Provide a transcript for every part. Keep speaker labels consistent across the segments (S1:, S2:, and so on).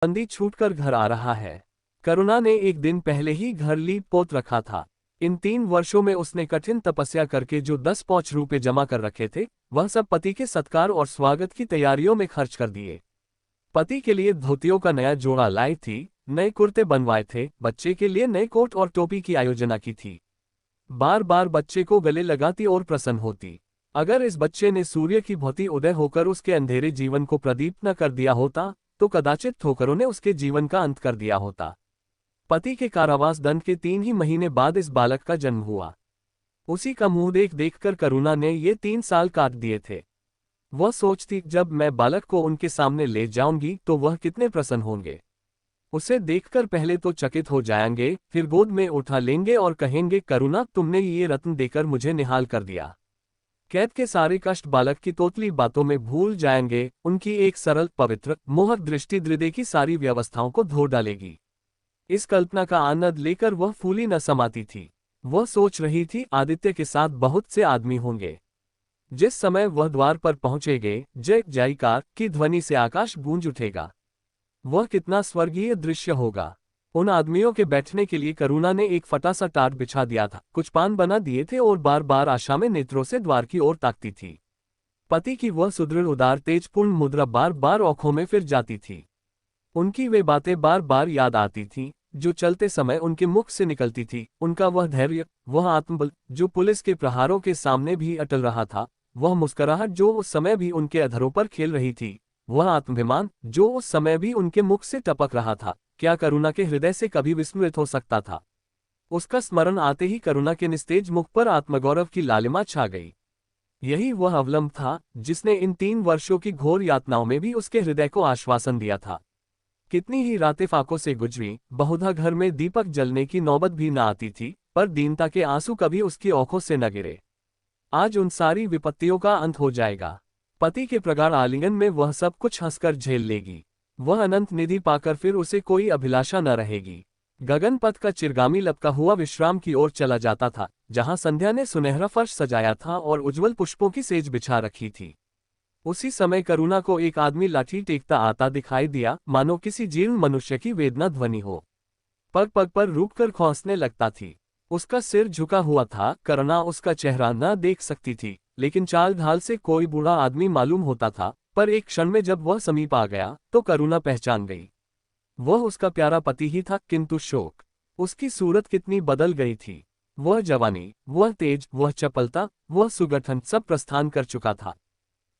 S1: बंदी छूटकर घर आ रहा है। करुणा ने एक दिन पहले ही घर लीप पोत रखा था। इन 3 वर्षों में उसने कठिन तपस्या करके जो 10 पाँच रुपए जमा कर रखे थे, वह सब पति के सत्कार और स्वागत की तैयारियों में खर्च कर दिए। पति के लिए धोतियों का नया जोड़ा लाई थी, नए कुर्ते बनवाए थे, बच्चे के लिए नए कोट और टोपी की आयोजना की थी। बार बार बच्चे को गले लगाती और प्रसन्न होती। अगर इस बच्चे ने सूर्य की भांति उदय होकर उसके अंधेरे जीवन को प्रदीप्त न कर दिया होता, तो कदाचित ठोकरों ने उसके जीवन का अंत कर दिया होता। पति के कारावास दंड के 3 ही महीने बाद इस बालक का जन्म हुआ। उसी का मुंह देख देखकर करुणा ने ये 3 साल काट दिए थे। वह सोचती, जब मैं बालक को उनके सामने ले जाऊंगी तो वह कितने प्रसन्न होंगे। उसे देखकर पहले तो चकित हो जाएंगे, फिर गोद में उठा लेंगे और कहेंगे, करुणा, तुमने ये रत्न देकर मुझे निहाल कर दिया। कैद के सारे कष्ट बालक की तोतली बातों में भूल जाएंगे। उनकी एक सरल, पवित्र, मोहक दृष्टि हृदय की सारी व्यवस्थाओं को धो डालेगी। इस कल्पना का आनंद लेकर वह फूली न समाती थी। वह सोच रही थी, आदित्य के साथ बहुत से आदमी होंगे। जिस समय वह द्वार पर पहुंचेंगे, जय जयकार की ध्वनि से आकाश गूंज उठेगा। वह कितना स्वर्गीय दृश्य होगा। उन आदमियों के बैठने के लिए करुणा ने एक फटा सा टाट बिछा दिया था, कुछ पान बना दिए थे और बार बार आशा में नेत्रों से द्वार की ओर ताकती थी। पति की वह सुदृढ़, उदार, तेजपूर्ण मुद्रा बार बार आंखों में फिर जाती थी। उनकी वे बातें बार बार याद आती थीं, जो चलते समय उनके मुख से निकलती थी। उनका वह धैर्य, वह आत्मबल, जो पुलिस के प्रहारों के सामने भी अटल रहा था, वह मुस्कुराहट जो उस समय भी उनके अधरों पर खेल रही थी, वह आत्माभिमान जो उस समय भी उनके मुख से टपक रहा था, क्या करुणा के हृदय से कभी विस्मृत हो सकता था। उसका स्मरण आते ही करुणा के निस्तेज मुख पर आत्मगौरव की लालिमा छा गई। यही वह अवलंब था जिसने इन 3 वर्षों की घोर यातनाओं में भी उसके हृदय को आश्वासन दिया था। कितनी ही रातें फाकों से गुजरी, बहुधा घर में दीपक जलने की नौबत भी न आती थी, पर दीनता के आंसू कभी उसकी आंखों से न गिरे। आज उन सारी विपत्तियों का अंत हो जाएगा। पति के प्रगाढ़ आलिंगन में वह सब कुछ हंसकर झेल लेगी। वह अनंत निधि पाकर फिर उसे कोई अभिलाषा न रहेगी। गगन पथ का चिरगामी लपका हुआ विश्राम की ओर चला जाता था, जहां संध्या ने सुनहरा फर्श सजाया था और उज्जवल पुष्पों की सेज बिछा रखी थी। उसी समय करुणा को एक आदमी लाठी टेकता आता दिखाई दिया, मानो किसी जीर्ण मनुष्य की वेदना ध्वनि हो। पग पग पर रुककर खौंसने लगता थी। उसका सिर झुका हुआ था, करुणा उसका चेहरा न देख सकती थी, लेकिन चाल ढाल से कोई बूढ़ा आदमी मालूम होता था। पर एक क्षण में जब वह समीप आ गया तो करुणा पहचान गई। वह उसका प्यारा पति ही था, किंतु शोक, उसकी सूरत कितनी बदल गई थी। वह जवानी, वह तेज, वह चपलता, वह सुगठन सब प्रस्थान कर चुका था।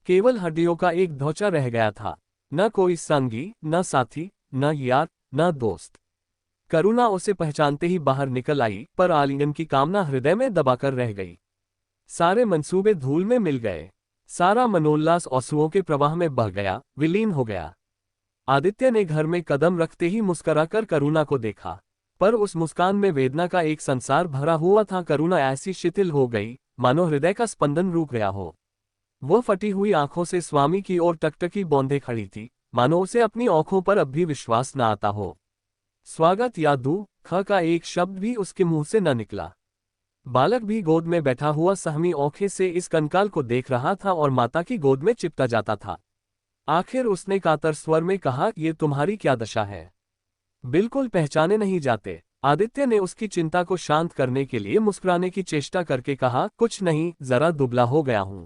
S1: केवल हड्डियों का एक ढौंचा रह गया था। न कोई संगी, न साथी, न यार, न दोस्त। करुणा उसे पहचानते ही बाहर निकल आई, पर आलिंगन की कामना हृदय में दबाकर रह गई। सारे मंसूबे धूल में मिल गए। सारा मनोल्लास आंसुओं के प्रवाह में बह गया, विलीन हो गया। आदित्य ने घर में कदम रखते ही मुस्कुराकर करुणा को देखा, पर उस मुस्कान में वेदना का एक संसार भरा हुआ था। करुणा ऐसी शिथिल हो गई, मानो हृदय का स्पंदन रुक गया हो। वह फटी हुई आंखों से स्वामी की ओर टकटकी बौंधे खड़ी थी, मानो उसे अपनी आंखों पर अब भी विश्वास न आता हो। स्वागत या दुख का एक शब्द भी उसके मुंह से न निकला। बालक भी गोद में बैठा हुआ सहमी आंखें से इस कंकाल को देख रहा था और माता की गोद में चिपटा जाता था। आखिर उसने कातर स्वर में कहा, ये तुम्हारी क्या दशा है? बिल्कुल पहचाने नहीं जाते। आदित्य ने उसकी चिंता को शांत करने के लिए मुस्कुराने की चेष्टा करके कहा, कुछ नहीं, जरा दुबला हो गया हूं।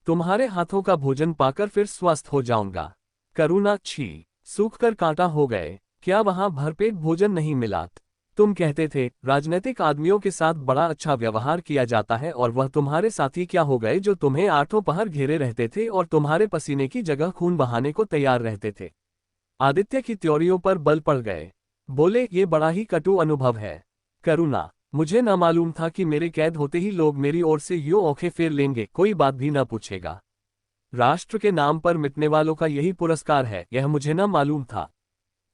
S1: तुम्हारे हाथों का भोजन पाकर फिर स्वस्थ हो जाऊंगा। करुणा, छी, सूखकर कांटा हो गए। क्या वहां भरपेट भोजन नहीं मिला? तुम कहते थे राजनीतिक आदमियों के साथ बड़ा अच्छा व्यवहार किया जाता है, और वह तुम्हारे साथी क्या हो गए जो तुम्हें आठों पहर घेरे रहते थे और तुम्हारे पसीने की जगह खून बहाने को तैयार रहते थे। आदित्य की त्योरियों पर बल पड़ गए। बोले, ये बड़ा ही कटु अनुभव है करुणा। मुझे न मालूम था कि मेरे कैद होते ही लोग मेरी ओर से यूं आंखें फेर लेंगे, कोई बात भी न पूछेगा। राष्ट्र के नाम पर मिटने वालों का यही पुरस्कार है, यह मुझे न मालूम था।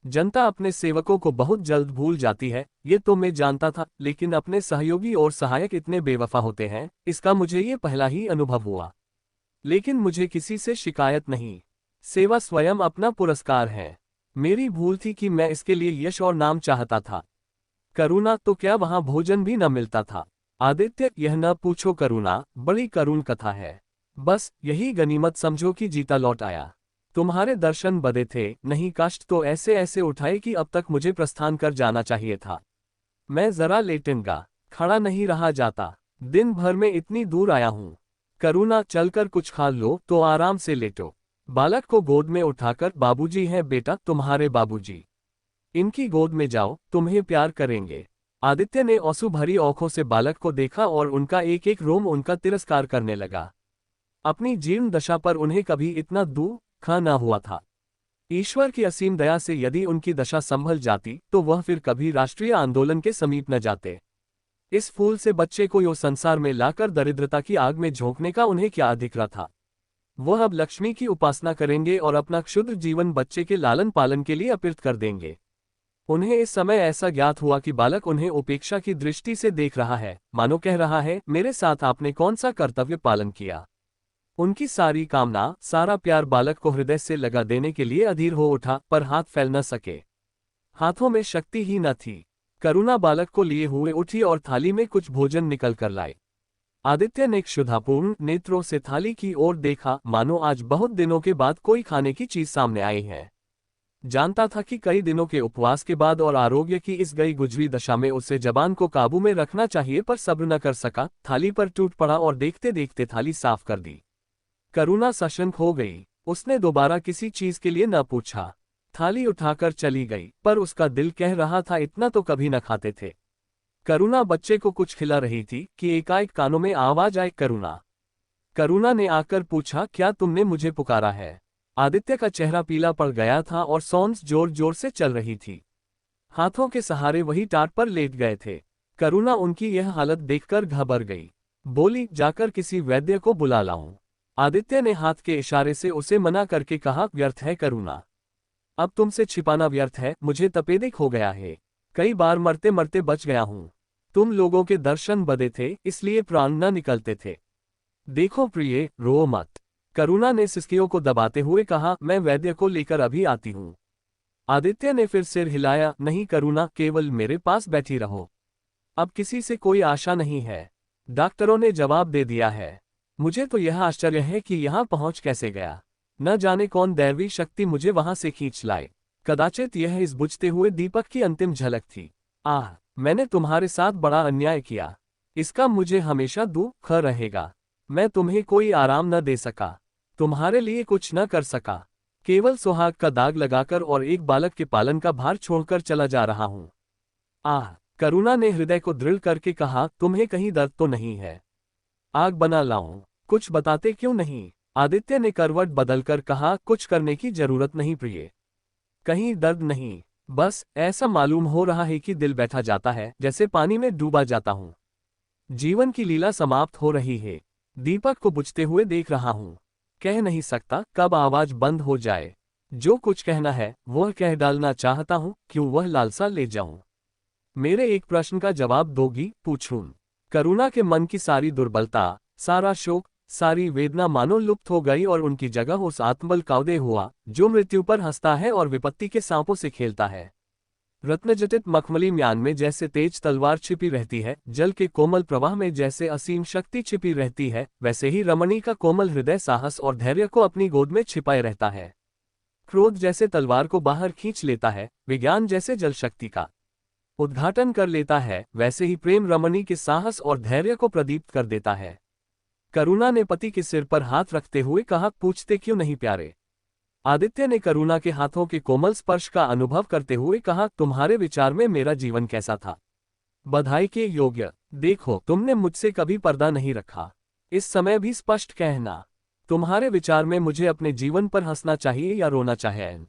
S1: जनता अपने सेवकों को बहुत जल्द भूल जाती है, ये तो मैं जानता था, लेकिन अपने सहयोगी और सहायक इतने बेवफा होते हैं, इसका मुझे ये पहला ही अनुभव हुआ। लेकिन मुझे किसी से शिकायत नहीं। सेवा स्वयं अपना पुरस्कार है। मेरी भूल थी कि मैं इसके लिए यश और नाम चाहता था। करुणा, तो क्या वहां भोजन भी न मिलता था? आदित्य, यह न पूछो करुणा, बड़ी करुण कथा है। बस यही गनीमत समझो कि जीता लौट आया। तुम्हारे दर्शन बदे थे, नहीं कष्ट तो ऐसे ऐसे उठाए कि अब तक मुझे प्रस्थान कर जाना चाहिए था। मैं जरा लेटूंगा, खड़ा नहीं रहा जाता। दिन भर में इतनी दूर आया हूं। करुणा, चलकर कुछ खा लो तो आराम से लेटो। बालक को गोद में उठाकर, बाबूजी हैं बेटा, तुम्हारे बाबूजी। इनकी गोद में जाओ, तुम्हें प्यार करेंगे। आदित्य ने आंसू भरी आंखों से बालक को देखा और उनका एक एक रोम उनका तिरस्कार करने लगा। अपनी जीर्ण दशा पर उन्हें कभी इतना दुख न हुआ था। ईश्वर की असीम दया से यदि उनकी दशा संभल जाती तो वह फिर कभी राष्ट्रीय आंदोलन के समीप न जाते। इस फूल से बच्चे को यो संसार में लाकर दरिद्रता की आग में झोंकने का उन्हें क्या अधिकार था। वह अब लक्ष्मी की उपासना करेंगे और अपना क्षुद्र जीवन बच्चे के लालन पालन के लिए अर्पित कर देंगे। उन्हें इस समय ऐसा ज्ञात हुआ कि बालक उन्हें उपेक्षा की दृष्टि से देख रहा है, मानो कह रहा है, मेरे साथ आपने कौन सा कर्तव्य पालन किया। उनकी सारी कामना, सारा प्यार बालक को हृदय से लगा देने के लिए अधीर हो उठा, पर हाथ फैल न सके। हाथों में शक्ति ही न थी। करुणा बालक को लिए हुए उठी और थाली में कुछ भोजन निकल कर लाई। आदित्य ने क्षुधापूर्ण नेत्रों से थाली की ओर देखा, मानो आज बहुत दिनों के बाद कोई खाने की चीज सामने आई है। जानता था कि कई दिनों के उपवास के बाद और आरोग्य की इस गई गुजरी दशा में उसे जबान को काबू में रखना चाहिए, पर सब्र न कर सका। थाली पर टूट पड़ा और देखते देखते थाली साफ कर दी। करुणा सशंक हो गई। उसने दोबारा किसी चीज के लिए न पूछा। थाली उठाकर चली गई, पर उसका दिल कह रहा था, इतना तो कभी न खाते थे। करुणा बच्चे को कुछ खिला रही थी कि एकाएक कानों में आवाज आई, करुणा। करुणा ने आकर पूछा, क्या तुमने मुझे पुकारा है। आदित्य का चेहरा पीला पड़ गया था और सांस जोर जोर से चल रही थी। हाथों के सहारे वही टाट पर लेट गए थे। करुणा उनकी यह हालत देखकर घबरा गई। बोली, जाकर किसी वैद्य को बुला लाऊं। आदित्य ने हाथ के इशारे से उसे मना करके कहा, व्यर्थ है करुणा, अब तुमसे छिपाना व्यर्थ है। मुझे तपेदिक हो गया है, कई बार मरते मरते बच गया हूं। तुम लोगों के दर्शन बदे थे, इसलिए प्राण न निकलते थे। देखो प्रिय, रो मत। करुणा ने सिसकियों को दबाते हुए कहा, मैं वैद्य को लेकर अभी आती हूं। आदित्य ने फिर सिर हिलाया, नहीं करुणा, केवल मेरे पास बैठी रहो। अब किसी से कोई आशा नहीं है। डॉक्टरों ने जवाब दे दिया है। मुझे तो यह आश्चर्य है कि यहां पहुंच कैसे गया। न जाने कौन दैवी शक्ति मुझे वहां से खींच लाए। कदाचित यह इस बुझते हुए दीपक की अंतिम झलक थी। आह, मैंने तुम्हारे साथ बड़ा अन्याय किया। इसका मुझे हमेशा दुख रहेगा। मैं तुम्हें कोई आराम न दे सका, तुम्हारे लिए कुछ न कर सका। केवल सुहाग का दाग लगाकर और एक बालक के पालन का भार छोड़कर चला जा रहा हूं। आह, करुणा ने हृदय को दृढ़ करके कहा, तुम्हें कहीं दर्द तो नहीं है। आग बना लाऊं? कुछ बताते क्यों नहीं? आदित्य ने करवट बदलकर कहा, कुछ करने की जरूरत नहीं प्रिय। कहीं दर्द नहीं, बस ऐसा मालूम हो रहा है कि दिल बैठा जाता है, जैसे पानी में डूबा जाता हूं। जीवन की लीला समाप्त हो रही है। दीपक को बुझते हुए देख रहा हूं। कह नहीं सकता कब आवाज बंद हो जाए। जो कुछ कहना है वह कह डालना चाहता हूं, क्यों वह लालसा ले जाऊं। मेरे एक प्रश्न का जवाब दोगी? पूछूं। करुणा के मन की सारी दुर्बलता, सारा शोक, सारी वेदना मानो लुप्त हो गई और उनकी जगह उस आत्मबल का उदय हुआ जो मृत्यु पर हंसता है और विपत्ति के सांपों से खेलता है। रत्नजटित मखमली म्यान में जैसे तेज तलवार छिपी रहती है, जल के कोमल प्रवाह में जैसे असीम शक्ति छिपी रहती है, वैसे ही रमणी का कोमल हृदय साहस और धैर्य को अपनी गोद में छिपाए रहता है। क्रोध जैसे तलवार को बाहर खींच लेता है, विज्ञान जैसे जल शक्ति का उद्घाटन कर लेता है, वैसे ही प्रेम रमणी के साहस और धैर्य को प्रदीप्त कर देता है। करुणा ने पति के सिर पर हाथ रखते हुए कहा, पूछते क्यों नहीं प्यारे? आदित्य ने करुणा के हाथों के कोमल स्पर्श का अनुभव करते हुए कहा, तुम्हारे विचार में मेरा जीवन कैसा था? बधाई के योग्य। देखो, तुमने मुझसे कभी पर्दा नहीं रखा। इस समय भी स्पष्ट कहना, तुम्हारे विचार में मुझे अपने जीवन पर हंसना चाहिए या रोना चाहिए?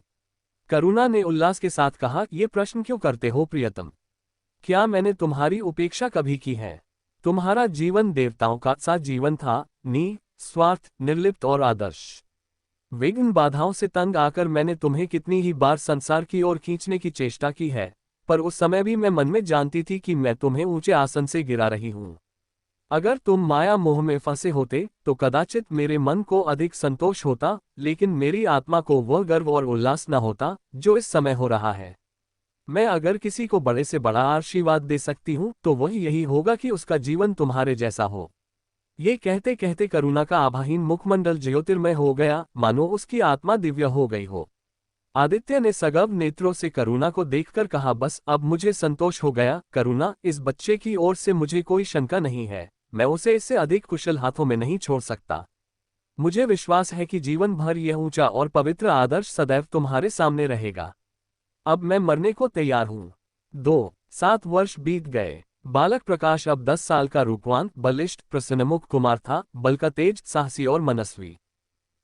S1: करुणा ने उल्लास के साथ कहा, ये प्रश्न क्यों करते हो प्रियतम? क्या मैंने तुम्हारी उपेक्षा कभी की है? तुम्हारा जीवन देवताओं का सा जीवन था, स्वार्थ, निर्लिप्त और आदर्श। विघ्न बाधाओं से तंग आकर मैंने तुम्हें कितनी ही बार संसार की ओर खींचने की चेष्टा की है, पर उस समय भी मैं मन में जानती थी कि मैं तुम्हें ऊंचे आसन से गिरा रही हूं। अगर तुम माया मोह में फंसे होते तो कदाचित मेरे मन को अधिक संतोष होता, लेकिन मेरी आत्मा को वह गर्व और उल्लास न होता जो इस समय हो रहा है। मैं अगर किसी को बड़े से बड़ा आशीर्वाद दे सकती हूं तो वह यही होगा कि उसका जीवन तुम्हारे जैसा हो। ये कहते कहते करुणा का आभाहीन मुखमंडल ज्योतिर्मय हो गया, मानो उसकी आत्मा दिव्य हो गई हो। आदित्य ने सगव नेत्रों से करुणा को देखकर कहा, बस अब मुझे संतोष हो गया। करुणा, इस बच्चे की ओर से मुझे कोई शंका नहीं है। मैं उसे इससे अधिक कुशल हाथों में नहीं छोड़ सकता। मुझे विश्वास है कि जीवन भर यह ऊंचा और पवित्र आदर्श सदैव तुम्हारे सामने रहेगा। अब मैं मरने को तैयार हूं। 7 वर्ष बीत गए। बालक प्रकाश अब 10 साल का रूपवान, बलिष्ठ, प्रसन्नमुख कुमार था, बल का तेज, साहसी और मनस्वी।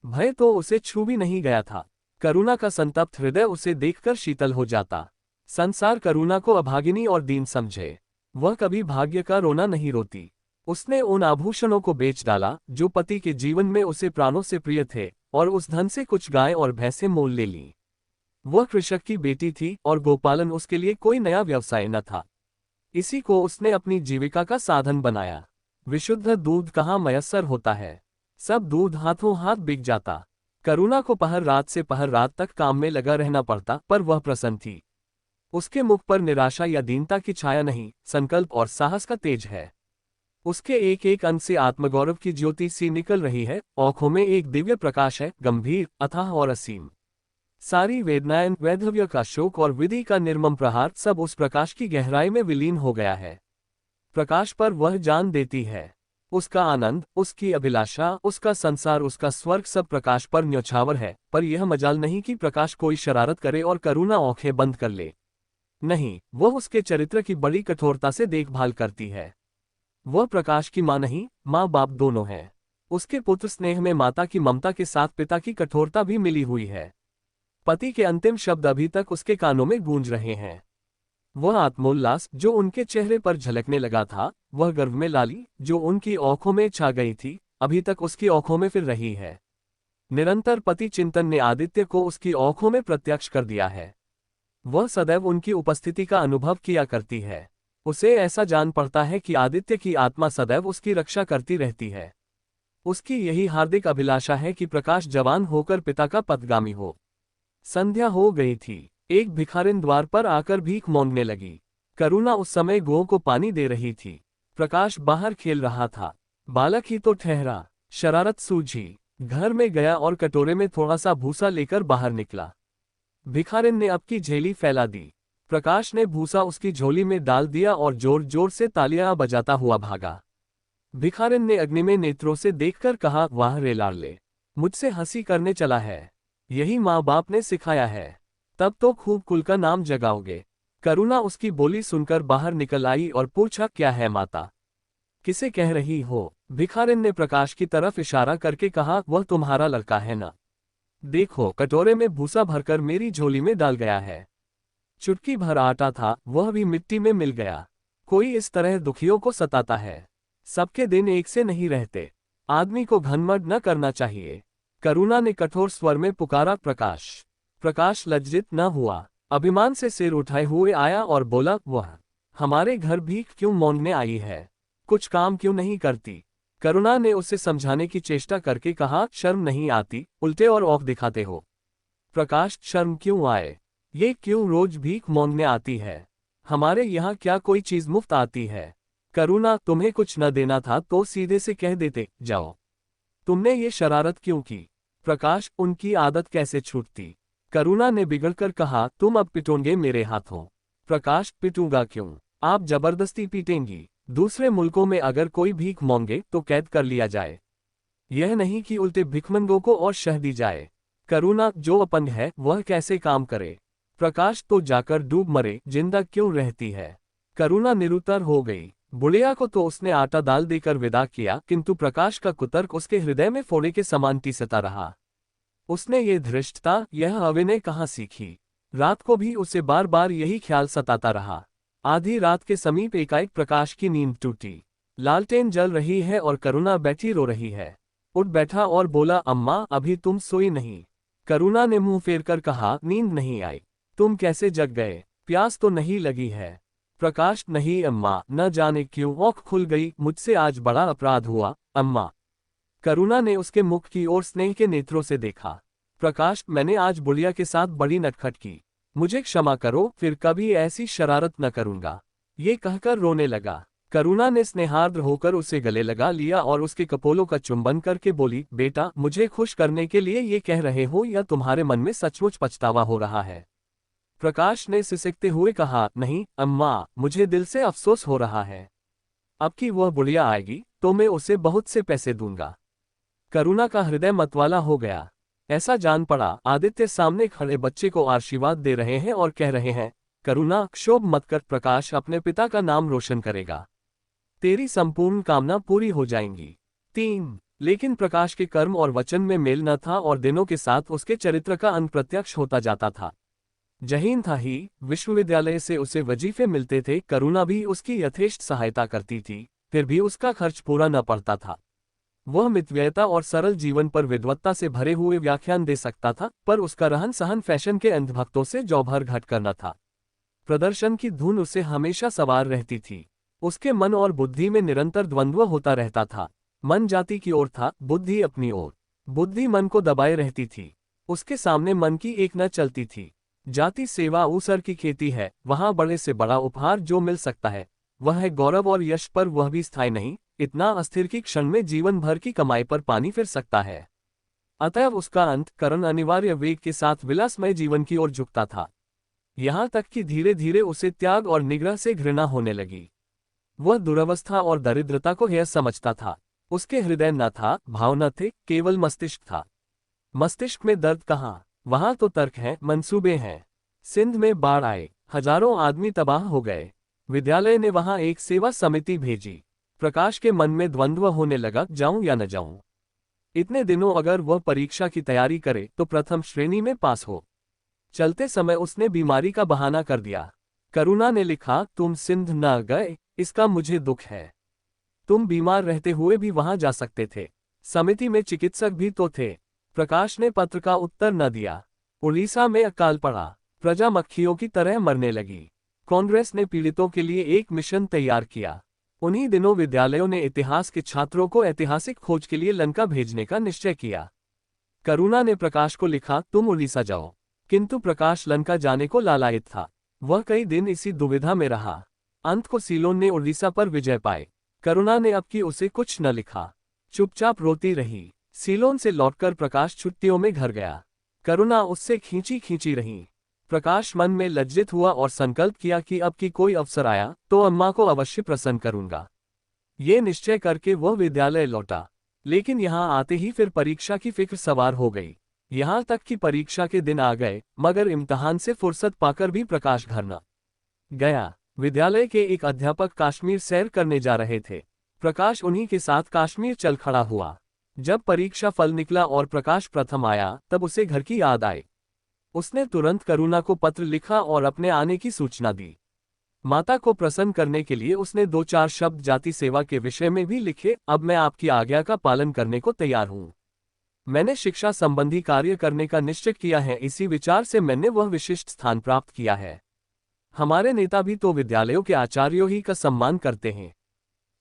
S1: भय तो उसे छू भी नहीं गया था। करुणा का संतप्त हृदय उसे देखकर शीतल हो जाता। संसार करुणा को अभागिनी और दीन समझे। वह कभी भाग्य का रोना नहीं रोती। उसने उन आभूषणों को बेच डाला जो पति के जीवन में उसे प्राणों से प्रिय थे, और उस धन से कुछ गाय और भैंसें मोल ले ली। वह कृषक की बेटी थी और गोपालन उसके लिए कोई नया व्यवसाय न था। इसी को उसने अपनी जीविका का साधन बनाया। विशुद्ध दूध कहाँ मयस्सर होता है, सब दूध हाथों हाथ बिक जाता। करुणा को पहर रात से पहर रात तक काम में लगा रहना पड़ता, पर वह प्रसन्न थी। उसके मुख पर निराशा या दीनता की छाया नहीं, संकल्प और साहस का तेज है। उसके एक एक अंग से आत्मगौरव की ज्योति सी निकल रही है। आंखों में एक दिव्य प्रकाश है, गंभीर, अथाह और असीम। सारी वेदनाएं, वैधव्य का शोक और विधि का निर्मम प्रहार, सब उस प्रकाश की गहराई में विलीन हो गया है। प्रकाश पर वह जान देती है। उसका आनंद, उसकी अभिलाषा, उसका संसार, उसका स्वर्ग, सब प्रकाश पर न्यौछावर है। पर यह मजाल नहीं कि प्रकाश कोई शरारत करे और करुणा आंखें बंद कर ले। नहीं, वह उसके चरित्र की बड़ी कठोरता से देखभाल करती है। वह प्रकाश की मां नहीं, माँ बाप दोनों है। उसके पुत्र स्नेह में माता की ममता के साथ पिता की कठोरता भी मिली हुई है। पति के अंतिम शब्द अभी तक उसके कानों में गूंज रहे हैं। वह आत्मोल्लास जो उनके चेहरे पर झलकने लगा था, वह गर्व में लाली जो उनकी आंखों में छा गई थी, अभी तक उसकी आंखों में फिर रही है। निरंतर पति चिंतन ने आदित्य को उसकी आंखों में प्रत्यक्ष कर दिया है। वह सदैव उनकी उपस्थिति का अनुभव किया करती है। उसे ऐसा जान पड़ता है कि आदित्य की आत्मा सदैव उसकी रक्षा करती रहती है। उसकी यही हार्दिक अभिलाषा है कि प्रकाश जवान होकर पिता का पथगामी हो। संध्या हो गई थी। एक भिखारिन द्वार पर आकर भीख मांगने लगी। करुणा उस समय गौ को पानी दे रही थी। प्रकाश बाहर खेल रहा था। बालक ही तो ठहरा। शरारत सूझी। घर में गया और कटोरे में थोड़ा सा भूसा लेकर बाहर निकला। भिखारिन ने अपनी झेली फैला दी। प्रकाश ने भूसा उसकी झोली में डाल दिया और जोर जोर से तालियां बजाता हुआ भागा। भिखारिन ने अग्नि में नेत्रों से देखकर कहा, वाह रे लाडले, मुझसे हंसी करने चला है। यही माँ बाप ने सिखाया है। तब तो खूब कुल का नाम जगाओगे। करुणा उसकी बोली सुनकर बाहर निकल आई और पूछा, क्या है माता, किसे कह रही हो? भिखारिन ने प्रकाश की तरफ इशारा करके कहा, वह तुम्हारा लड़का है ना? देखो, कटोरे में भूसा भरकर मेरी झोली में डाल गया है। चुटकी भर आटा था, वह भी मिट्टी में मिल गया। कोई इस तरह दुखियों को सताता है। सबके दिन एक से नहीं रहते। आदमी को घमंड न करना चाहिए। करुणा ने कठोर स्वर में पुकारा, प्रकाश। प्रकाश लज्जित न हुआ। अभिमान से सिर उठाए हुए आया और बोला, वह हमारे घर भीख क्यों मांगने आई है? कुछ काम क्यों नहीं करती? करुणा ने उसे समझाने की चेष्टा करके कहा, शर्म नहीं आती, उल्टे और औख दिखाते हो। प्रकाश, शर्म क्यों आए? ये क्यों रोज भीख मांगने आती है? हमारे यहाँ क्या कोई चीज मुफ्त आती है? करुणा, तुम्हें कुछ न देना था तो सीधे से कह देते, जाओ। तुमने ये शरारत क्यों की? प्रकाश, उनकी आदत कैसे छूटती? करुणा ने बिगड़कर कहा, तुम अब पिटोगे मेरे हाथों। प्रकाश, पिटूंगा क्यों? आप जबरदस्ती पीटेंगी। दूसरे मुल्कों में अगर कोई भीख मांगे तो कैद कर लिया जाए। यह नहीं कि उल्टे भिखमंगों को और शह दी जाए। करुणा, जो अपंग है वह कैसे काम करे? प्रकाश, तो जाकर डूब मरे, जिंदा क्यों रहती है? करुणा निरुत्तर हो गई। बुढ़िया को तो उसने आटा दाल देकर विदा किया, किंतु प्रकाश का कुतर्क उसके हृदय में फोड़े के समान टीसता रहा। उसने ये धृष्टता, यह अविनय कहाँ सीखी? रात को भी उसे बार बार यही ख्याल सताता रहा। आधी रात के समीप एकाएक प्रकाश की नींद टूटी। लालटेन जल रही है और करुणा बैठी रो रही है। उठ बैठा और बोला, अम्मा, अभी तुम सोई नहीं? करुणा ने मुंह फेरकर कहा, नींद नहीं आई। तुम कैसे जग गए? प्यास तो नहीं लगी है? प्रकाश, नहीं अम्मा, न जाने क्यों आँख खुल गई, मुझसे आज बड़ा अपराध हुआ अम्मा। करुणा ने उसके मुख की ओर स्नेह के नेत्रों से देखा। प्रकाश, मैंने आज बुढ़िया के साथ बड़ी नटखट की। मुझे क्षमा करो, फिर कभी ऐसी शरारत न करूंगा। ये कहकर रोने लगा। करुणा ने स्नेहार्द्र होकर उसे गले लगा लिया और उसके कपोलों का चुंबन करके बोली, बेटा, मुझे खुश करने के लिए ये कह रहे हो या तुम्हारे मन में सचमुच पछतावा हो रहा है? प्रकाश ने सिसकते हुए कहा, नहीं अम्मा, मुझे दिल से अफसोस हो रहा है। अब की वह बुढ़िया आएगी तो मैं उसे बहुत से पैसे दूंगा। करुणा का हृदय मतवाला हो गया। ऐसा जान पड़ा आदित्य सामने खड़े बच्चे को आशीर्वाद दे रहे हैं और कह रहे हैं, करुणा, क्षोभ मत कर, प्रकाश अपने पिता का नाम रोशन करेगा। तेरी संपूर्ण कामना पूरी हो जाएंगी। 3 लेकिन प्रकाश के कर्म और वचन में मेल न था और दिनों के साथ उसके चरित्र का अंत प्रत्यक्ष होता जाता था। जहीन था ही, विश्वविद्यालय से उसे वजीफे मिलते थे, करुणा भी उसकी यथेष्ट सहायता करती थी, फिर भी उसका खर्च पूरा न पड़ता था। वह मितव्ययता और सरल जीवन पर विद्वत्ता से भरे हुए व्याख्यान दे सकता था, पर उसका रहन सहन फैशन के अंधभक्तों से जौभर घट करना था। प्रदर्शन की धुन उसे हमेशा सवार रहती थी। उसके मन और बुद्धि में निरंतर द्वंद्व होता रहता था। मन जाति की ओर था, बुद्धि अपनी ओर। बुद्धि मन को दबाए रहती थी। उसके सामने मन की एक न चलती थी। जाति सेवा ऊसर की खेती है, वहां बड़े से बड़ा उपहार जो मिल सकता है वह है गौरव और यश, पर वह भी स्थायी नहीं, इतना अस्थिर कि क्षण में जीवन भर की कमाई पर पानी फिर सकता है। अतएव उसका अंतःकरण अनिवार्य वेग के साथ विलासमय जीवन की ओर झुकता था। यहां तक कि धीरे धीरे उसे त्याग और निग्रह से घृणा होने लगी। वह दुरवस्था और दरिद्रता को यह समझता था। उसके हृदय न था, भाव न थे, केवल मस्तिष्क था। मस्तिष्क में दर्द कहाँ, वहां तो तर्क है, मंसूबे हैं। सिंध में बाढ़ आए, हजारों आदमी तबाह हो गए। विद्यालय ने वहां एक सेवा समिति भेजी। प्रकाश के मन में द्वंद्व होने लगा, जाऊं या न जाऊं। इतने दिनों अगर वह परीक्षा की तैयारी करे तो प्रथम श्रेणी में पास हो। चलते समय उसने बीमारी का बहाना कर दिया। करुणा ने लिखा, तुम सिंध न गए, इसका मुझे दुख है। तुम बीमार रहते हुए भी वहां जा सकते थे। समिति में चिकित्सक भी तो थे। प्रकाश ने पत्र का उत्तर न दिया। उड़ीसा में अकाल पड़ा, प्रजा मक्खियों की तरह मरने लगी। कांग्रेस ने पीड़ितों के लिए एक मिशन तैयार किया। उन्हीं दिनों विद्यालयों ने इतिहास के छात्रों को ऐतिहासिक खोज के लिए लंका भेजने का निश्चय किया। करुणा ने प्रकाश को लिखा, तुम उड़ीसा जाओ। किंतु प्रकाश लंका जाने को लालायित था। वह कई दिन इसी दुविधा में रहा। अंत को सीलोन ने उड़ीसा पर विजय पाई। करुणा ने अब की उसे कुछ न लिखा, चुपचाप रोती रही। सीलोन से लौटकर प्रकाश छुट्टियों में घर गया। करुणा उससे खींची खींची रही। प्रकाश मन में लज्जित हुआ और संकल्प किया कि अब की कोई अवसर आया तो अम्मा को अवश्य प्रसन्न करूंगा। ये निश्चय करके वह विद्यालय लौटा। लेकिन यहाँ आते ही फिर परीक्षा की फिक्र सवार हो गई। यहाँ तक कि परीक्षा के दिन आ गए, मगर इम्तिहान से फुर्सत पाकर भी प्रकाश घर न गया। विद्यालय के एक अध्यापक कश्मीर सैर करने जा रहे थे। प्रकाश उन्हीं के साथ कश्मीर चल खड़ा हुआ। जब परीक्षा फल निकला और प्रकाश प्रथम आया, तब उसे घर की याद आई। उसने तुरंत करुणा को पत्र लिखा और अपने आने की सूचना दी। माता को प्रसन्न करने के लिए उसने 2-4 शब्द जाति सेवा के विषय में भी लिखे। अब मैं आपकी आज्ञा का पालन करने को तैयार हूँ। मैंने शिक्षा संबंधी कार्य करने का निश्चय किया है, इसी विचार से मैंने वह विशिष्ट स्थान प्राप्त किया है। हमारे नेता भी तो विद्यालयों के आचार्यों ही का सम्मान करते हैं।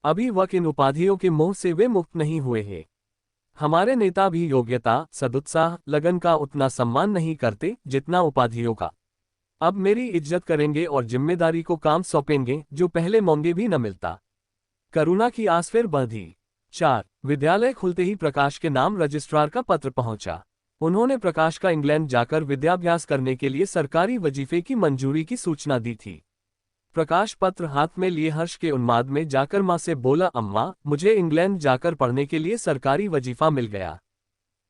S1: अभी वह इन उपाधियों के मोह से वे मुक्त नहीं हुए हैं। हमारे नेता भी योग्यता, सदुत्साह, लगन का उतना सम्मान नहीं करते जितना उपाधियों का। अब मेरी इज्जत करेंगे और जिम्मेदारी को काम सौंपेंगे जो पहले मौके भी न मिलता। करुणा की आस फिर बढ़ी। 4 विद्यालय खुलते ही प्रकाश के नाम रजिस्ट्रार का पत्र पहुंचा। उन्होंने प्रकाश का इंग्लैंड जाकर विद्याभ्यास करने के लिए सरकारी वजीफे की मंजूरी की सूचना दी थी। प्रकाश पत्र हाथ में लिए हर्ष के उन्माद में जाकर मां से बोला, अम्मा, मुझे इंग्लैंड जाकर पढ़ने के लिए सरकारी वजीफा मिल गया।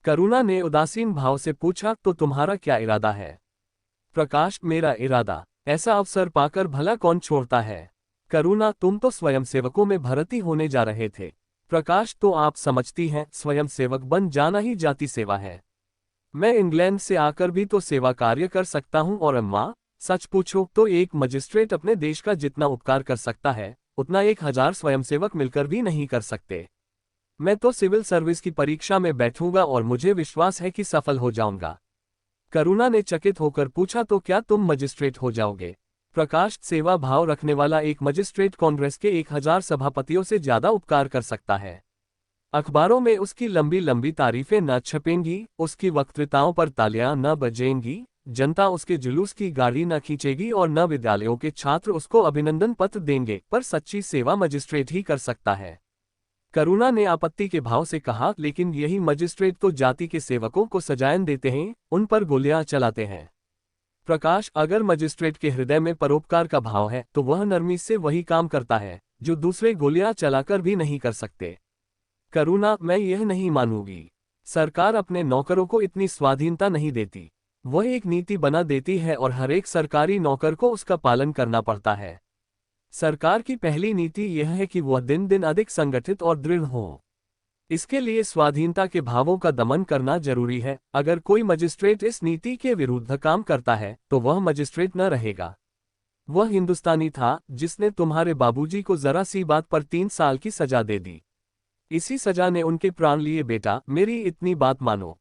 S1: करुणा ने उदासीन भाव से पूछा, तो तुम्हारा क्या इरादा है? प्रकाश, मेरा इरादा, ऐसा अवसर पाकर भला कौन छोड़ता है। करुणा, तुम तो स्वयंसेवकों में भर्ती होने जा रहे थे। प्रकाश, तो आप समझती हैं, स्वयंसेवक बन जाना ही जाति सेवा है। मैं इंग्लैंड से आकर भी तो सेवा कार्य कर सकता हूं। और अम्मा, सच पूछो तो एक मजिस्ट्रेट अपने देश का जितना उपकार कर सकता है उतना 1000 स्वयंसेवक मिलकर भी नहीं कर सकते। मैं तो सिविल सर्विस की परीक्षा में बैठूंगा और मुझे विश्वास है कि सफल हो जाऊंगा। करुणा ने चकित होकर पूछा, तो क्या तुम मजिस्ट्रेट हो जाओगे? प्रकाश, सेवा भाव रखने वाला एक मजिस्ट्रेट कांग्रेस के 1000 सभापतियों से ज्यादा उपकार कर सकता है। अखबारों में उसकी लंबी लंबी तारीफें न छपेंगी, उसकी वक्तृताओं पर तालियां न बजेंगी, जनता उसके जुलूस की गाड़ी न खींचेगी और न विद्यालयों के छात्र उसको अभिनंदन पत्र देंगे, पर सच्ची सेवा मजिस्ट्रेट ही कर सकता है। करुणा ने आपत्ति के भाव से कहा, लेकिन यही मजिस्ट्रेट तो जाति के सेवकों को सजाएं देते हैं, उन पर गोलियां चलाते हैं। प्रकाश, अगर मजिस्ट्रेट के हृदय में परोपकार का भाव है तो वह नरमी से वही काम करता है जो दूसरे गोलियां चलाकर भी नहीं कर सकते। करुणा, मैं यह नहीं मानूंगी। सरकार अपने नौकरों को इतनी स्वाधीनता नहीं देती। वह एक नीति बना देती है और हर एक सरकारी नौकर को उसका पालन करना पड़ता है। सरकार की पहली नीति यह है कि वह दिन दिन अधिक संगठित और दृढ़ हो। इसके लिए स्वाधीनता के भावों का दमन करना जरूरी है। अगर कोई मजिस्ट्रेट इस नीति के विरुद्ध काम करता है तो वह मजिस्ट्रेट न रहेगा। वह हिंदुस्तानी था जिसने तुम्हारे बाबूजी को जरा सी बात पर 3 साल की सजा दे दी। इसी सजा ने उनके प्राण लिए। बेटा, मेरी इतनी बात मानो।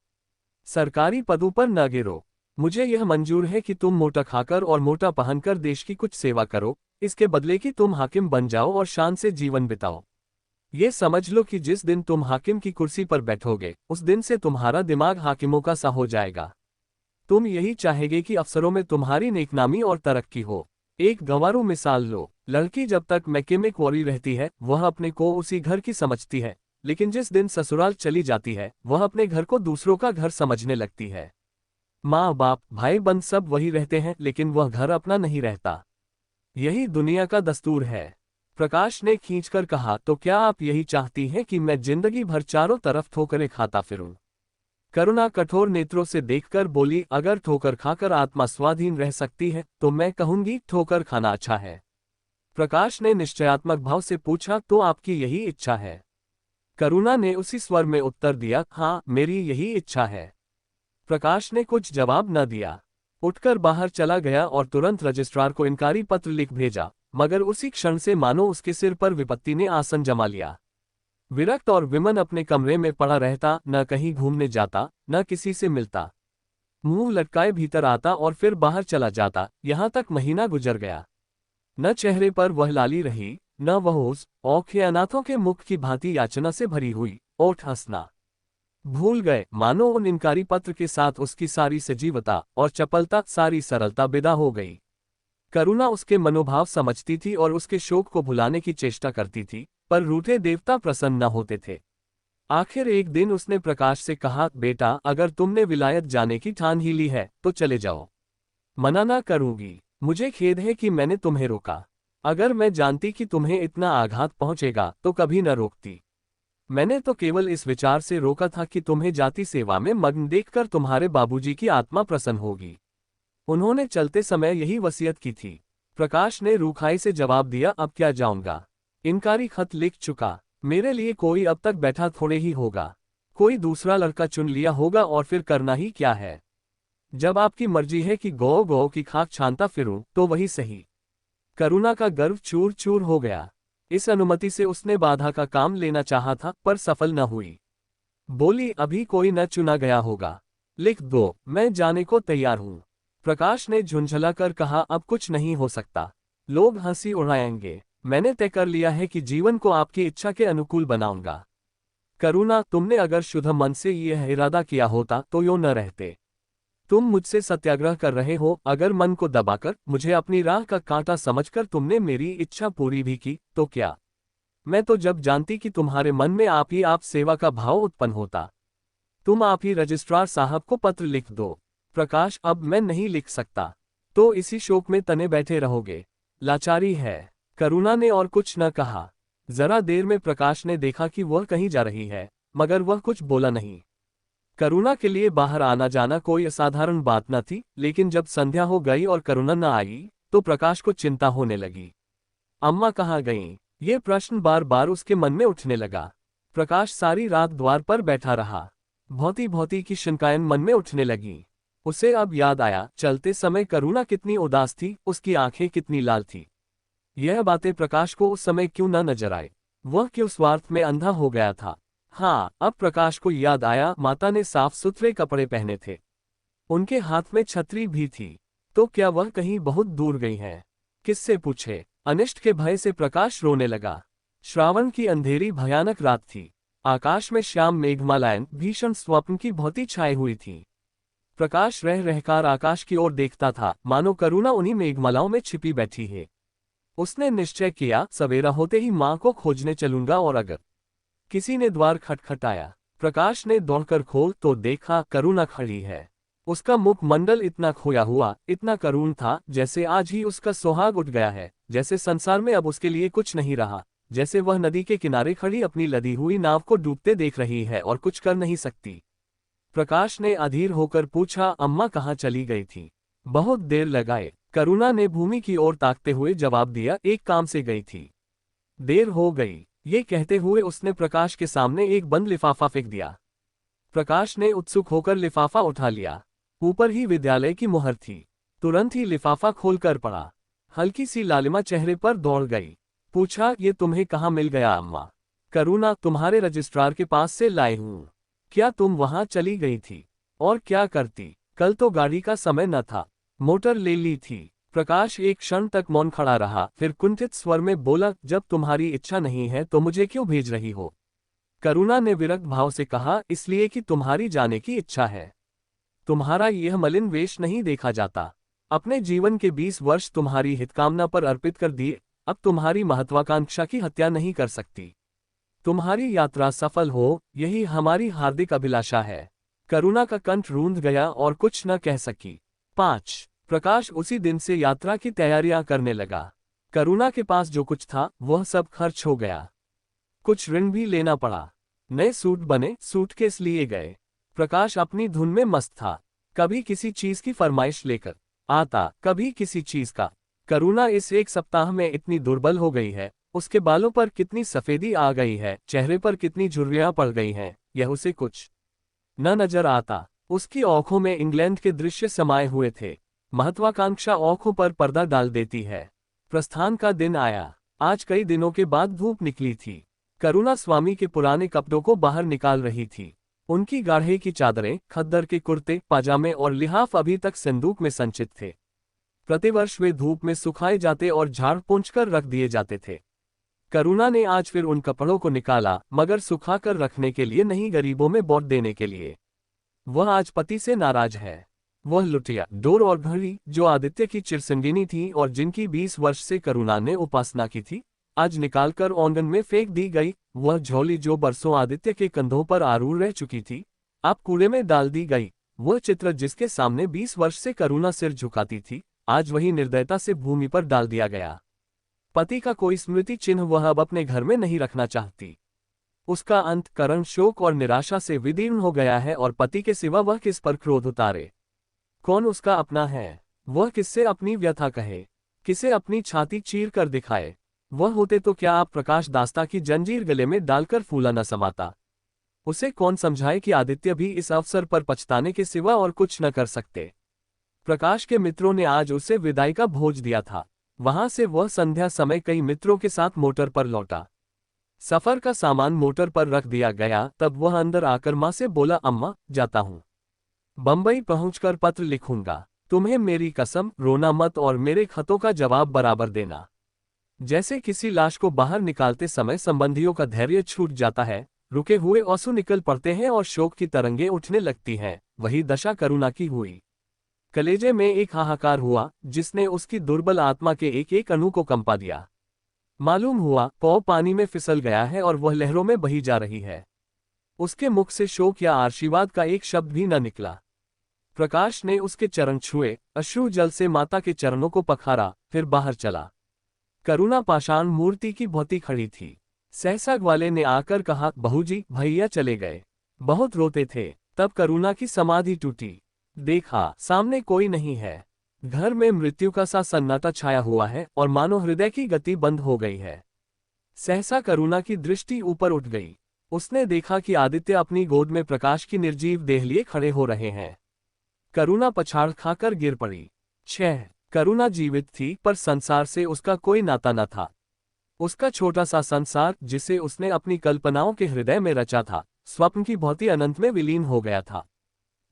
S1: सरकारी पदों पर न गिरो। मुझे यह मंजूर है कि तुम मोटा खाकर और मोटा पहनकर देश की कुछ सेवा करो, इसके बदले कि तुम हाकिम बन जाओ और शान से जीवन बिताओ। ये समझ लो कि जिस दिन तुम हाकिम की कुर्सी पर बैठोगे उस दिन से तुम्हारा दिमाग हाकिमों का सा हो जाएगा। तुम यही चाहेगे कि अफसरों में तुम्हारी नेकनामी और तरक्की हो। एक गंवारू मिसाल लो। लड़की जब तक मैके में कुंवारी रहती है वह अपने को उसी घर की समझती है, लेकिन जिस दिन ससुराल चली जाती है वह अपने घर को दूसरों का घर समझने लगती है। माँ बाप भाई बंद सब वही रहते हैं, लेकिन वह घर अपना नहीं रहता। यही दुनिया का दस्तूर है। प्रकाश ने खींचकर कहा, तो क्या आप यही चाहती हैं कि मैं जिंदगी भर चारों तरफ ठोकरें खाता फिरूं? करुणा कठोर नेत्रों से देखकर बोली, अगर ठोकर खाकर आत्मा स्वाधीन रह सकती है तो मैं कहूंगी ठोकर खाना अच्छा है। प्रकाश ने निश्चयात्मक भाव से पूछा, तो आपकी यही इच्छा है? करुणा ने उसी स्वर में उत्तर दिया, हाँ, मेरी यही इच्छा है। प्रकाश ने कुछ जवाब न दिया, उठकर बाहर चला गया और तुरंत रजिस्ट्रार को इनकारी पत्र लिख भेजा, मगर उसी क्षण से मानो उसके सिर पर विपत्ति ने आसन जमा लिया। विरक्त और विमन अपने कमरे में पड़ा रहता, न कहीं घूमने जाता, न किसी से मिलता। मुंह लटकाए भीतर आता और फिर बाहर चला जाता। यहाँ तक महीना गुजर गया। न चेहरे पर वह लाली रही, न वह उस औखे अनाथों के मुख की भांति याचना से भरी हुई। ओठ हंसना भूल गए, मानो उन इनकारी पत्र के साथ उसकी सारी सजीवता और चपलता, सारी सरलता विदा हो गई। करुणा उसके मनोभाव समझती थी और उसके शोक को भुलाने की चेष्टा करती थी, पर रूठे देवता प्रसन्न न होते थे। आखिर एक दिन उसने प्रकाश से कहा, बेटा, अगर तुमने विलायत जाने की ठान ही ली है तो चले जाओ। मना ना करूंगी। मुझे खेद है कि मैंने तुम्हें रोका। अगर मैं जानती कि तुम्हें इतना आघात पहुंचेगा तो कभी न रोकती। मैंने तो केवल इस विचार से रोका था कि तुम्हें जाति सेवा में मग्न देखकर तुम्हारे बाबूजी की आत्मा प्रसन्न होगी। उन्होंने चलते समय यही वसीयत की थी। प्रकाश ने रूखाई से जवाब दिया, अब क्या जाऊंगा। इनकारी खत लिख चुका। मेरे लिए कोई अब तक बैठा थोड़े ही होगा। कोई दूसरा लड़का चुन लिया होगा और फिर करना ही क्या है। जब आपकी मर्जी है कि गौ गौ की खाक छानता फिरूं तो वही सही। करुणा का गर्व चूर चूर हो गया। इस अनुमति से उसने बाधा का काम लेना चाहा था, पर सफल न हुई। बोली, अभी कोई न चुना गया होगा। लिख दो, मैं जाने को तैयार हूं। प्रकाश ने झुंझलाकर कहा, अब कुछ नहीं हो सकता। लोग हंसी उड़ाएंगे। मैंने तय कर लिया है कि जीवन को आपकी इच्छा के अनुकूल बनाऊंगा। करुणा, तुमने अगर शुद्ध मन से यह इरादा किया होता तो यूं न रहते। तुम मुझसे सत्याग्रह कर रहे हो। अगर मन को दबाकर मुझे अपनी राह का कांटा समझकर तुमने मेरी इच्छा पूरी भी की तो क्या? मैं तो जब जानती कि तुम्हारे मन में आप ही आप सेवा का भाव उत्पन्न होता। तुम आप ही रजिस्ट्रार साहब को पत्र लिख दो। प्रकाश, अब मैं नहीं लिख सकता। तो इसी शोक में तने बैठे रहोगे। लाचारी है। करुणा ने और कुछ न कहा। जरा देर में प्रकाश ने देखा कि वह कहीं जा रही है, मगर वह कुछ बोला नहीं। करुणा के लिए बाहर आना जाना कोई असाधारण बात न थी, लेकिन जब संध्या हो गई और करुणा न आई तो प्रकाश को चिंता होने लगी। अम्मा कहाँ गईं? ये प्रश्न बार बार उसके मन में उठने लगा। प्रकाश सारी रात द्वार पर बैठा रहा। भौती भौती की शंकाएं मन में उठने लगी। उसे अब याद आया, चलते समय करुणा कितनी उदास थी, उसकी आंखें कितनी लाल थी। यह बातें प्रकाश को उस समय क्यों न नजर आए? वह क्यों स्वार्थ में अंधा हो गया था? हाँ, अब प्रकाश को याद आया, माता ने साफ सुथरे कपड़े पहने थे। उनके हाथ में छतरी भी थी। तो क्या वह कहीं बहुत दूर गई हैं? किससे पूछे? अनिष्ट के भय से प्रकाश रोने लगा। श्रावण की अंधेरी भयानक रात थी। आकाश में श्याम मेघमालाएं भीषण स्वप्न की भौती छाई हुई थी। प्रकाश रह रहकर आकाश की ओर देखता था, मानो करुणा उन्हीं मेघमालाओं में छिपी बैठी है। उसने निश्चय किया, सवेरा होते ही माँ को खोजने चलूंगा, और अगर किसी ने द्वार खटखटाया, प्रकाश ने दौड़कर खोल तो देखा करुणा खड़ी है। उसका मुख मंडल इतना खोया हुआ, इतना करुण था, जैसे आज ही उसका सुहाग उठ गया है, जैसे संसार में अब उसके लिए कुछ नहीं रहा, जैसे वह नदी के किनारे खड़ी अपनी लदी हुई नाव को डूबते देख रही है और कुछ कर नहीं सकती। प्रकाश ने अधीर होकर पूछा, अम्मा कहाँ चली गई थी? बहुत देर लगाए, करुणा ने भूमि की ओर ताकते हुए जवाब दिया, एक काम से गई थी। देर हो गई। ये कहते हुए उसने प्रकाश के सामने एक बंद लिफाफा फेंक दिया। प्रकाश ने उत्सुक होकर लिफाफा उठा लिया। ऊपर ही विद्यालय की मुहर थी। तुरंत ही लिफाफा खोलकर पड़ा। हल्की सी लालिमा चेहरे पर दौड़ गई। पूछा, ये तुम्हें कहाँ मिल गया अम्मा? करुणा, तुम्हारे रजिस्ट्रार के पास से लाए हूँ। क्या तुम वहां चली गई थी? और क्या करती? कल तो गाड़ी का समय न था, मोटर ले ली थी। प्रकाश एक क्षण तक मौन खड़ा रहा, फिर कुंठित स्वर में बोला, जब तुम्हारी इच्छा नहीं है तो मुझे क्यों भेज रही हो? करुणा ने विरक्त भाव से कहा, इसलिए कि तुम्हारी जाने की इच्छा है। तुम्हारा यह मलिन वेश नहीं देखा जाता। अपने जीवन के 20 वर्ष तुम्हारी हितकामना पर अर्पित कर दिए, अब तुम्हारी महत्वाकांक्षा की हत्या नहीं कर सकती। तुम्हारी यात्रा सफल हो, यही हमारी हार्दिक अभिलाषा है। करुणा का कंठ रूंध गया और कुछ न कह सकी। 5 प्रकाश उसी दिन से यात्रा की तैयारियां करने लगा। करुणा के पास जो कुछ था वह सब खर्च हो गया। कुछ ऋण भी लेना पड़ा। नए सूट बने, सूटकेस लिए गए। प्रकाश अपनी धुन में मस्त था। कभी किसी चीज की फरमाइश लेकर आता, कभी किसी चीज का। करुणा इस एक सप्ताह में इतनी दुर्बल हो गई है, उसके बालों पर कितनी सफेदी आ गई है, चेहरे पर कितनी झुर्रियां पड़ गई हैं, यह उसे कुछ न नजर आता। उसकी आंखों में इंग्लैंड के दृश्य समाये हुए थे। महत्वाकांक्षा आंखों पर पर्दा डाल देती है। प्रस्थान का दिन आया। आज कई दिनों के बाद धूप निकली थी। करुणा स्वामी के पुराने कपड़ों को बाहर निकाल रही थी। उनकी गाढ़े की चादरें, खद्दर के कुर्ते, पाजामे और लिहाफ अभी तक संदूक में संचित थे। प्रतिवर्ष वे धूप में सुखाए जाते और झाड़ पोंछकर रख दिए जाते थे। करुणा ने आज फिर उन कपड़ों को निकाला, मगर सुखाकर रखने के लिए नहीं, गरीबों में बांट देने के लिए। वह आज पति से नाराज है। वह लुटिया, डोर और घड़ी, जो आदित्य की चिरसंगिनी थी और जिनकी 20 वर्ष से करुणा ने उपासना की थी, आज निकालकर आंगन में फेंक दी गई। वह झोली जो बरसों आदित्य के कंधों पर आरूढ़ रह चुकी थी, अब कूड़े में डाल दी गई। वह चित्र जिसके सामने 20 वर्ष से करुणा सिर झुकाती थी, आज वही निर्दयता से भूमि पर डाल दिया गया। पति का कोई स्मृति चिन्ह वह अब अपने घर में नहीं रखना चाहती। उसका अंतःकरण शोक और निराशा से विदीर्ण हो गया है, और पति के सिवा वह किस पर क्रोध उतारे? कौन उसका अपना है? वह किससे अपनी व्यथा कहे, किसे अपनी छाती चीर कर दिखाए? वह होते तो क्या आप प्रकाश दास्ता की जंजीर गले में डालकर फूला न समाता? उसे कौन समझाए कि आदित्य भी इस अवसर पर पछताने के सिवा और कुछ न कर सकते। प्रकाश के मित्रों ने आज उसे विदाई का भोज दिया था। वहां से वह संध्या समय कई मित्रों के साथ मोटर पर लौटा। सफर का सामान मोटर पर रख दिया गया, तब वह अंदर आकर मां से बोला, अम्मा, जाता हूं। बंबई पहुंचकर पत्र लिखूंगा। तुम्हें मेरी कसम, रोना मत और मेरे खतों का जवाब बराबर देना। जैसे किसी लाश को बाहर निकालते समय संबंधियों का धैर्य छूट जाता है, रुके हुए आंसू निकल पड़ते हैं और शोक की तरंगें उठने लगती हैं, वही दशा करुणा की हुई। कलेजे में एक हाहाकार हुआ, जिसने उसकी दुर्बल आत्मा के एक एक अणु को कंपा दिया। मालूम हुआ पांव पानी में फिसल गया है और वह लहरों में बही जा रही है। उसके मुख से शोक या आशीर्वाद का एक शब्द भी न निकला। प्रकाश ने उसके चरण छुए, अश्रु जल से माता के चरणों को पखारा, फिर बाहर चला। करुणा पाषाण मूर्ति की भौती खड़ी थी। सहसा ग्वाले ने आकर कहा, बहूजी, भैया चले गए। बहुत रोते थे। तब करुणा की समाधि टूटी। देखा, सामने कोई नहीं है। घर में मृत्यु का सा सन्नाटा छाया हुआ है और मानो हृदय की गति बंद हो गई है। सहसा करुणा की दृष्टि ऊपर उठ गई। उसने देखा कि आदित्य अपनी गोद में प्रकाश की निर्जीव देह लिए खड़े हो रहे हैं। करुणा पछाड़ खाकर गिर पड़ी। 6 करुणा जीवित थी, पर संसार से उसका कोई नाता न था। उसका छोटा सा संसार, जिसे उसने अपनी कल्पनाओं के हृदय में रचा था, स्वप्न की भौती अनंत में विलीन हो गया था।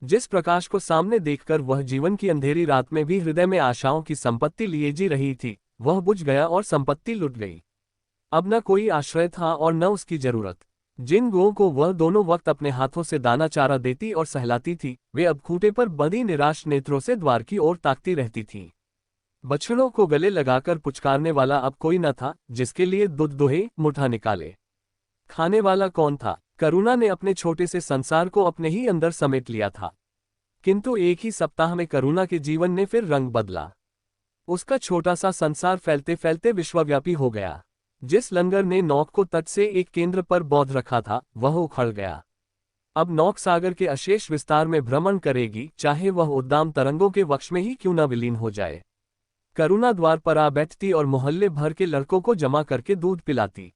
S1: जिस प्रकाश को सामने देखकर वह जीवन की अंधेरी रात में भी हृदय में आशाओं की संपत्ति लिए जी रही थी, वह बुझ गया और संपत्ति लुट गई। अब न कोई आश्रय था और न उसकी जरूरत। जिन गौओं को वह दोनों वक्त अपने हाथों से दाना चारा देती और सहलाती थी, वे अब खूंटे पर बंधी निराश नेत्रों से द्वार की ओर ताकती रहती थीं। बछड़ों को गले लगाकर पुचकारने वाला अब कोई न था, जिसके लिए दूध दोहे मुठा निकाले। खाने वाला कौन था? करुणा ने अपने छोटे से संसार को अपने ही अंदर समेट लिया था। किंतु एक ही सप्ताह में करुणा के जीवन ने फिर रंग बदला। उसका छोटा सा संसार फैलते फैलते विश्वव्यापी हो गया। जिस लंगर ने नौक को तट से एक केंद्र पर बौद्ध रखा था, वह उखड़ गया। अब नौक सागर के अशेष विस्तार में भ्रमण करेगी, चाहे वह उद्दाम तरंगों के वक्ष में ही क्यों न विलीन हो जाए। करुणा द्वार पर आ बैठती और मोहल्ले भर के लड़कों को जमा करके दूध पिलाती।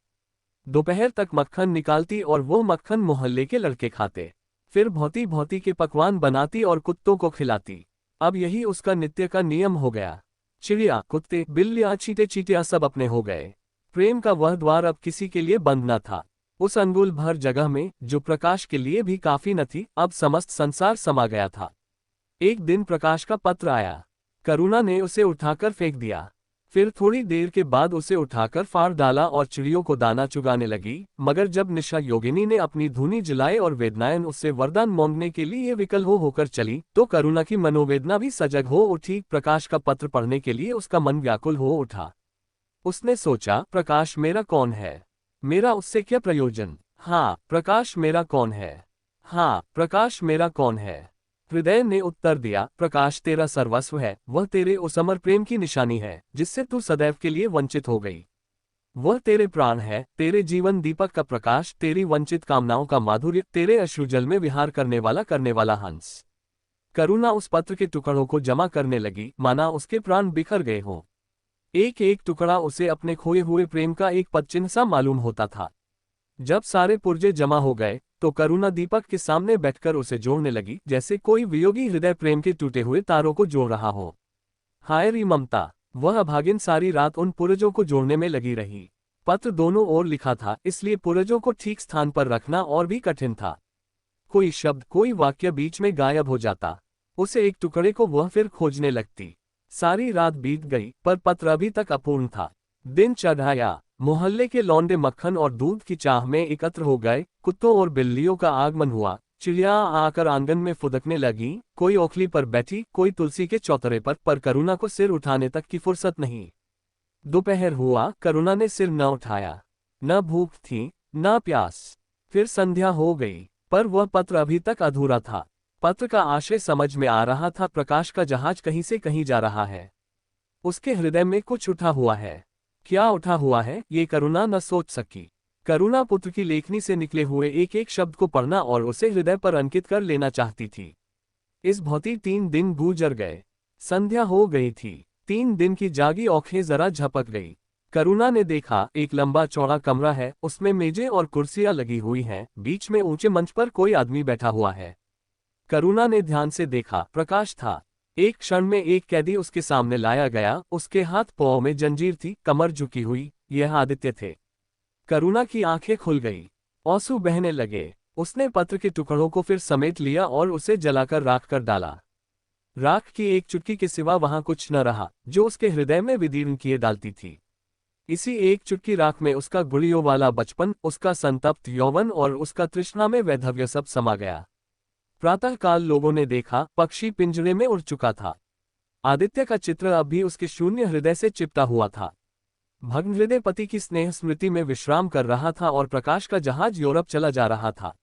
S1: दोपहर तक मक्खन निकालती और वो मक्खन मोहल्ले के लड़के खाते। फिर भौती भौती के पकवान बनाती और कुत्तों को खिलाती। अब यही उसका नित्य का नियम हो गया। चिड़िया, कुत्ते, बिल्लियां, चींटे चींटियां सब अपने हो गए। प्रेम का वह द्वार अब किसी के लिए बंद न था। उस अंगुल भर जगह में, जो प्रकाश के लिए भी काफी न थी, अब समस्त संसार समा गया था। एक दिन प्रकाश का पत्र आया। करुणा ने उसे उठाकर फेंक दिया। फिर थोड़ी देर के बाद उसे उठाकर फाड़ डाला और चिड़ियों को दाना चुगाने लगी। मगर जब निशा योगिनी ने अपनी धूनी जलाई और वेदनायन उससे वरदान मांगने के लिए विकल होकर चली, तो करुणा की मनोवेदना भी सजग हो उठी। प्रकाश का पत्र पढ़ने के लिए उसका मन व्याकुल हो उठा। उसने सोचा, प्रकाश मेरा कौन है? मेरा उससे क्या प्रयोजन? हाँ, प्रकाश मेरा कौन है? हाँ, प्रकाश मेरा कौन है? हृदय ने उत्तर दिया, प्रकाश तेरा सर्वस्व है। वह तेरे उस अमर प्रेम की निशानी है, जिससे तू सदैव के लिए वंचित हो गई। वह तेरे प्राण है, तेरे जीवन दीपक का प्रकाश, तेरी वंचित कामनाओं का माधुर्य, तेरे अश्रुजल में विहार करने वाला हंस। करुणा उस पत्र के टुकड़ों को जमा करने लगी, माना उसके प्राण बिखर गए हों। एक एक टुकड़ा उसे अपने खोए हुए प्रेम का एक पदचिन्ह सा मालूम होता था। जब सारे पुर्जे जमा हो गए, तो करुणा दीपक के सामने बैठकर उसे जोड़ने लगी, जैसे कोई वियोगी हृदय प्रेम के टूटे हुए तारों को जोड़ रहा हो। हाय री ममता! वह अभागिन सारी रात उन पुरजों को जोड़ने में लगी रही। पत्र दोनों ओर लिखा था, इसलिए पुरजों को ठीक स्थान पर रखना और भी कठिन था। कोई शब्द, कोई वाक्य बीच में गायब हो जाता। उसे एक टुकड़े को वह फिर खोजने लगती। सारी रात बीत गई, पर पत्र अभी तक अपूर्ण था। दिन चढ़ाया। मोहल्ले के लौंडे मक्खन और दूध की चाह में एकत्र हो गए। कुत्तों और बिल्लियों का आगमन हुआ। चिड़िया आकर आंगन में फुदकने लगी। कोई ओखली पर बैठी, कोई तुलसी के चौतरे पर करुणा को सिर उठाने तक की फुर्सत नहीं। दोपहर हुआ, करुणा ने सिर न उठाया। न भूख थी, न प्यास। फिर संध्या हो गई, पर वह पत्र अभी तक अधूरा था। पत्र का आशय समझ में आ रहा था, प्रकाश का जहाज कहीं से कहीं जा रहा है। उसके हृदय में कुछ उठा हुआ है। क्या उठा हुआ है, ये करुणा न सोच सकी। करुणा पुत्र की लेखनी से निकले हुए एक एक शब्द को पढ़ना और उसे हृदय पर अंकित कर लेना चाहती थी। इस भौती 3 दिन गुजर गए। संध्या हो गई थी। 3 दिन की जागी आंखें जरा झपक गई। करुणा ने देखा, एक लंबा चौड़ा कमरा है, उसमें मेजें और कुर्सियां लगी हुई हैं, बीच में ऊंचे मंच पर कोई आदमी बैठा हुआ है। करुणा ने ध्यान से देखा, प्रकाश था। एक क्षण में एक कैदी उसके सामने लाया गया। उसके हाथ पांव में जंजीर थी, कमर झुकी हुई। यह आदित्य थे। करुणा की आंखें खुल गई, आंसू बहने लगे। उसने पत्र के टुकड़ों को फिर समेट लिया और उसे जलाकर राख कर डाला। राख की एक चुटकी के सिवा वहां कुछ न रहा, जो उसके हृदय में विदीर्ण किए डालती थी। इसी एक चुटकी राख में उसका गुड़ियों वाला बचपन, उसका संतप्त यौवन और उसका तृष्णा में वैधव्य सब समा गया। प्रातःकाल लोगों ने देखा, पक्षी पिंजरे में उड़ चुका था। आदित्य का चित्र अब भी उसके शून्य हृदय से चिपटा हुआ था। भग्न हृदय पति की स्नेह स्मृति में विश्राम कर रहा था और प्रकाश का जहाज यूरोप चला जा रहा था।